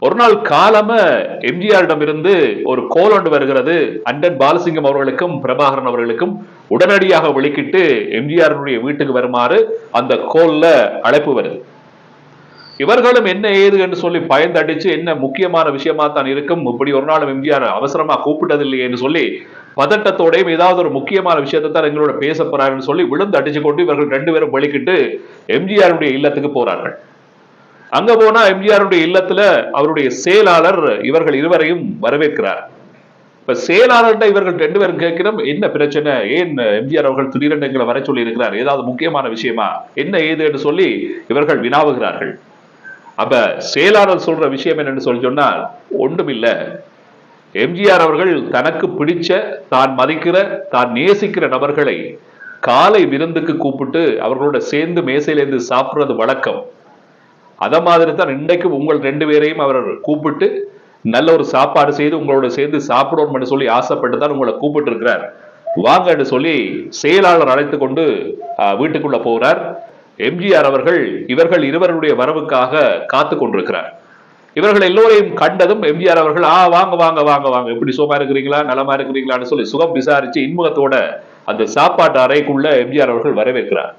ஒரு நாள் காலம எம்ஜிஆரிடம் இருந்து ஒரு கோல் ஒன்று வருகிறது. அண்டன் பாலசிங்கம் அவர்களுக்கும் பிரபாகரன் அவர்களுக்கும் உடனடியாக வெளிக்கிட்டு எம்ஜிஆருடைய வீட்டுக்கு வருமாறு அந்த கோல்ல அழைப்பு வருது. இவர்களும் என்ன ஏது என்று சொல்லி பயந்தடிச்சு என்ன முக்கியமான விஷயமா தான் இருக்கும், இப்படி ஒரு நாளும் எம்ஜிஆர் அவசரமா கூப்பிட்டதில்லையே என்று சொல்லி பதட்டத்தோடையும் ஏதாவது ஒரு முக்கியமான விஷயத்தை தான் எங்களோட பேச போறாருன்னு சொல்லி விழுந்து அடிச்சு கொண்டு இவர்கள் ரெண்டு பேரும் வெளிக்கிட்டு எம்ஜிஆருடைய இல்லத்துக்கு போறார்கள். அங்க போனா எம்ஜிஆருடைய இல்லத்துல அவருடைய செயலாளர் இவர்கள் இருவரையும் வரவேற்கிறார். இப்ப செயலாளர்கிட்ட இவர்கள் ரெண்டு பேரும் கேட்கிறோம், என்ன பிரச்சனை, ஏன் எம்ஜிஆர் அவர்கள் திடீரென்று எங்களை வர சொல்லி இருக்கிறார், ஏதாவது முக்கியமான விஷயமா, என்ன ஏது என்று சொல்லி இவர்கள் வினாவுகிறார்கள். அப்ப செயலாளர் சொல்ற விஷயம் என்னன்னு சொல்லி சொன்னால் ஒன்றுமில்ல, எம்ஜிஆர் அவர்கள் தனக்கு பிடிச்ச, தான் மதிக்கிற, தான் நேசிக்கிற நபர்களை காலை விருந்துக்கு கூப்பிட்டு அவர்களோட சேர்ந்து மேசையிலிருந்து சாப்பிடுறது வழக்கம். அத மாதிரி தான் இன்றைக்கும் உங்கள் ரெண்டு பேரையும் அவர் கூப்பிட்டு நல்ல ஒரு சாப்பாடு செய்து உங்களோட சேர்ந்து சாப்பிடணும் சொல்லி ஆசைப்பட்டு தான் உங்களை கூப்பிட்டு இருக்கிறார், வாங்கன்னு சொல்லி செயலாளர் அழைத்து கொண்டு வீட்டுக்குள்ள போறார். எம்ஜிஆர் அவர்கள் இவர்கள் இருவருடைய வரவுக்காக காத்து கொண்டிருக்கிறார். இவர்கள் எல்லோரையும் கண்டதும் எம்ஜிஆர் அவர்கள் வாங்க வாங்க வாங்க வாங்க, எப்படி சுகமா இருக்கிறீங்களா, நலமா இருக்கிறீங்களான்னு சொல்லி சுகம் விசாரிச்சு இன்முகத்தோட அந்த சாப்பாட்டு அறைக்குள்ள எம்ஜிஆர் அவர்கள் வரவேற்கிறார்.